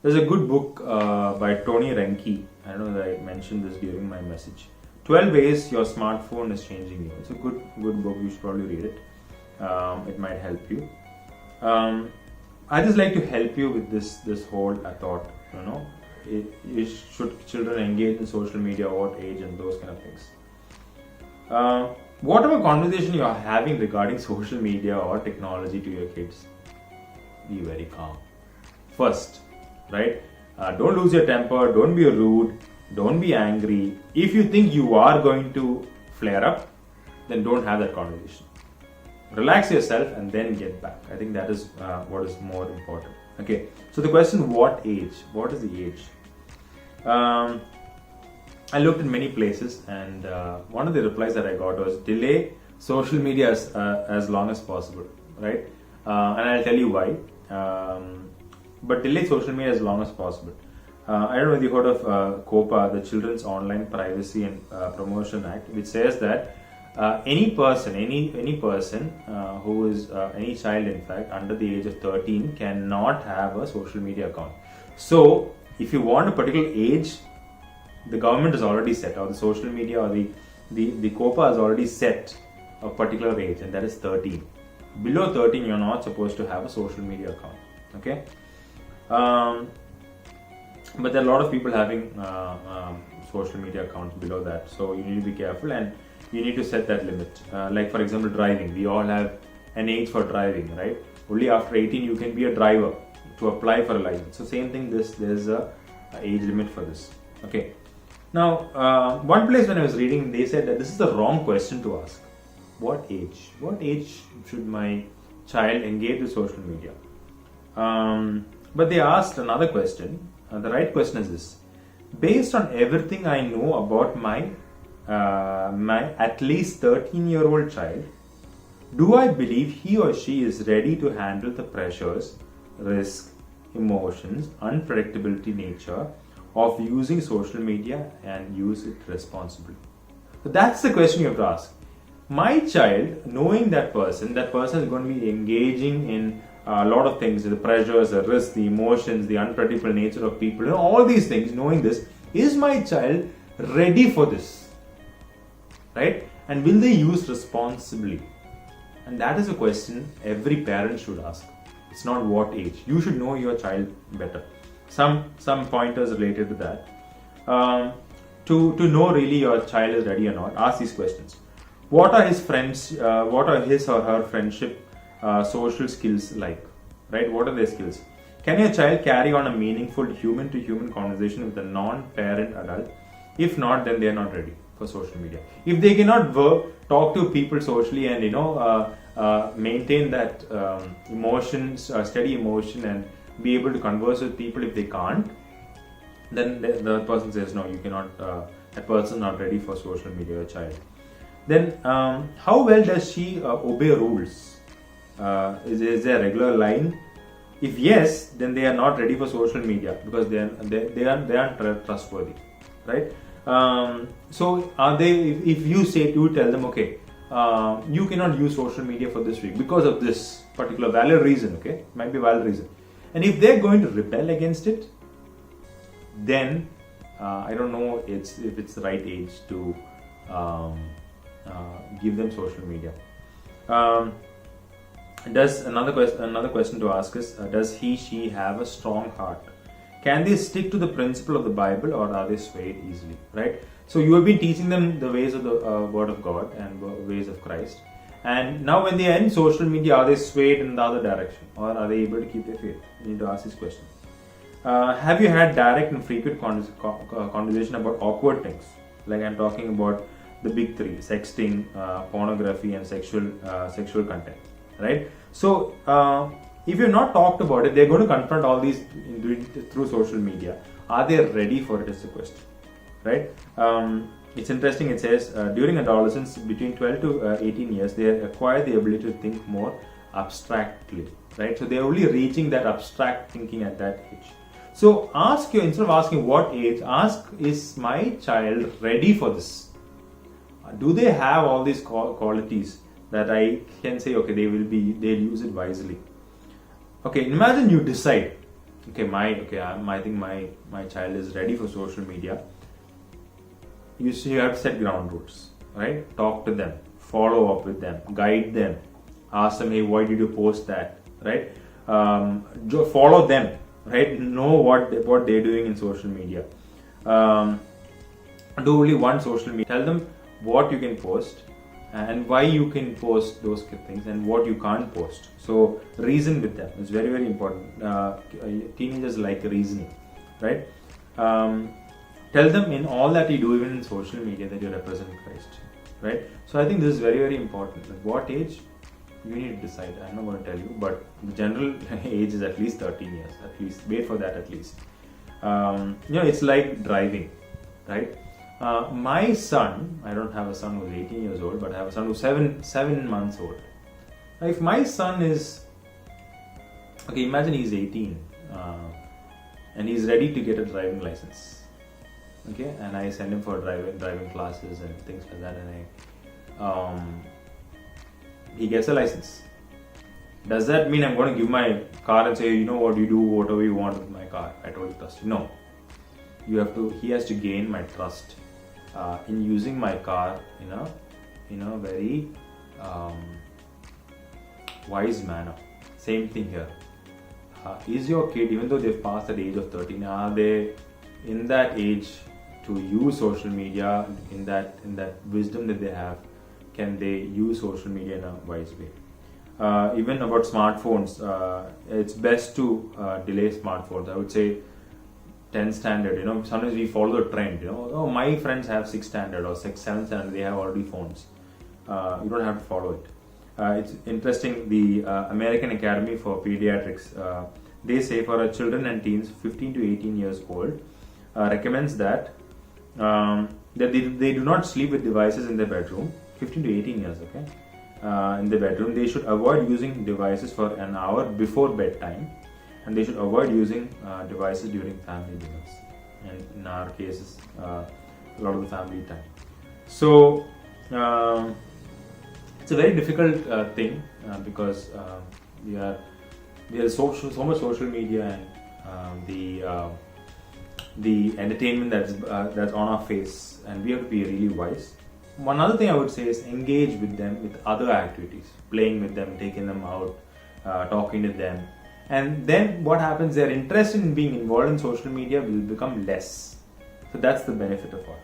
There's a good book by Tony Renke. I don't know that I mentioned this during my message. 12 ways your smartphone is changing you. It's a good book. You should probably read it. It might help you. I just like to help you with this whole thought. Should children engage in social media, what age, and those kind of things. Whatever conversation you are having regarding social media or technology to your kids, be very calm. First, right? Don't lose your temper. Don't be rude. Don't be angry. If you think you are going to flare up, then don't have that conversation. Relax yourself and then get back. I think that is what is more important. Okay. So the question: what age? What is the age? I looked in many places, and one of the replies that I got was delay social media as long as possible, right? And I'll tell you why. But delay social media as long as possible. I don't know if you heard of COPA, the Children's Online Privacy and Promotion Act, which says that any person who is any child, in fact, under the age of 13 cannot have a social media account. So, if you want a particular age, the government has already set, or the social media or the COPA has already set a particular age, and that is 13. Below 13, you're not supposed to have a social media account. Okay. But there are a lot of people having social media accounts below that, so you need to be careful and you need to set that limit. Like for example, driving. We all have an age for driving, right? Only after 18 you can be a driver to apply for a license. So same thing. There's a age limit for this. Okay. Now, one place when I was reading, they said that this is the wrong question to ask. What age? What age should my child engage with social media? But they asked another question. The right question is this: based on everything I know about my at least 13-year-old child, do I believe he or she is ready to handle the pressures, risk, emotions, unpredictability nature of using social media and use it responsibly? So that's the question you have to ask. My child, knowing that person is going to be engaging in a lot of things, the pressures, the risks, the emotions, the unpredictable nature of people, all these things, knowing this, is my child ready for this? Right? And will they use responsibly? And that is a question every parent should ask. It's not what age. You should know your child better. Some pointers related to that. To know really your child is ready or not, ask these questions. What are his friends? What are his or her friendship social skills like? Right? What are their skills? Can your child carry on a meaningful human-to-human conversation with a non-parent adult? If not, then they are not ready for social media. If they cannot talk to people socially and maintain that steady emotion and be able to converse with people, if they can't, then the person says no, you cannot. That person is not ready for social media. Your child. Then how well does she obey rules? Is there a regular line? If yes, then they are not ready for social media because they aren't trustworthy, right? So are they? If you tell them, okay, you cannot use social media for this week because of this particular valid reason. Okay, might be a valid reason, and if they're going to rebel against it, then I don't know if it's the right age to give them social media. Another question to ask is, does she have a strong heart? Can they stick to the principle of the Bible, or are they swayed easily? Right? So you have been teaching them the ways of the Word of God and ways of Christ, and now when they are in social media, are they swayed in the other direction, or are they able to keep their faith? You need to ask this question. Have you had direct and frequent conversation about awkward things? Like I'm talking about the big three: sexting, pornography, and sexual content. Right? So, if you've not talked about it, they're going to confront all these through social media. Are they ready for it is the question, right? It's interesting. It says during adolescence, between 12 to 18 years, they acquire the ability to think more abstractly, right? So they're only reaching that abstract thinking at that age. So instead of asking what age, ask, is my child ready for this? Do they have all these qualities that I can say, okay, they'll use it wisely. Okay, imagine you decide, I think my child is ready for social media. You have to set ground rules, right? Talk to them, follow up with them, guide them, ask them, hey, why did you post that, right? Follow them, right? Know what they're doing in social media. Do only one social media. Tell them what you can post and why you can post those things and what you can't post. So reason with them. It's very, very important. Teenagers like reasoning, right? Tell them in all that you do, even in social media, that you represent Christ, right? So I think this is very, very important. At what age? You need to decide. I'm not going to tell you, but the general age is at least 13 years. At least wait for that at least. It's like driving, right? My son, I don't have a son who's 18 years old, but I have a son who's 7 months old. If my son is, imagine he's 18 and he's ready to get a driving license. And I send him for driving classes and things like that, and he gets a license. Does that mean I'm going to give my car and say, you know what, you do whatever you want with my car? I totally trust you. No. He has to gain my trust in using my car in a very wise manner. Same thing here. Is your kid, even though they've passed that age of 13, are they in that age to use social media in that wisdom that they have? Can they use social media in a wise way? Even about smartphones, it's best to delay smartphones. I would say 10 standard. Sometimes we follow the trend. My friends have 6 standard or 7 standard. They have already phones. You don't have to follow it. It's interesting. The American Academy for Pediatrics, they say for our children and teens 15 to 18 years old, recommends that they do not sleep with devices in their bedroom. 15 to 18 years, in the bedroom. They should avoid using devices for an hour before bedtime, and they should avoid using devices during family dinners, and in our cases, a lot of the family time. So it's a very difficult thing because we are so much social media and the entertainment that's on our face, and we have to be really wise. One other thing I would say is engage with them with other activities, playing with them, taking them out, talking to them. And then what happens, their interest in being involved in social media will become less. So that's the benefit of all.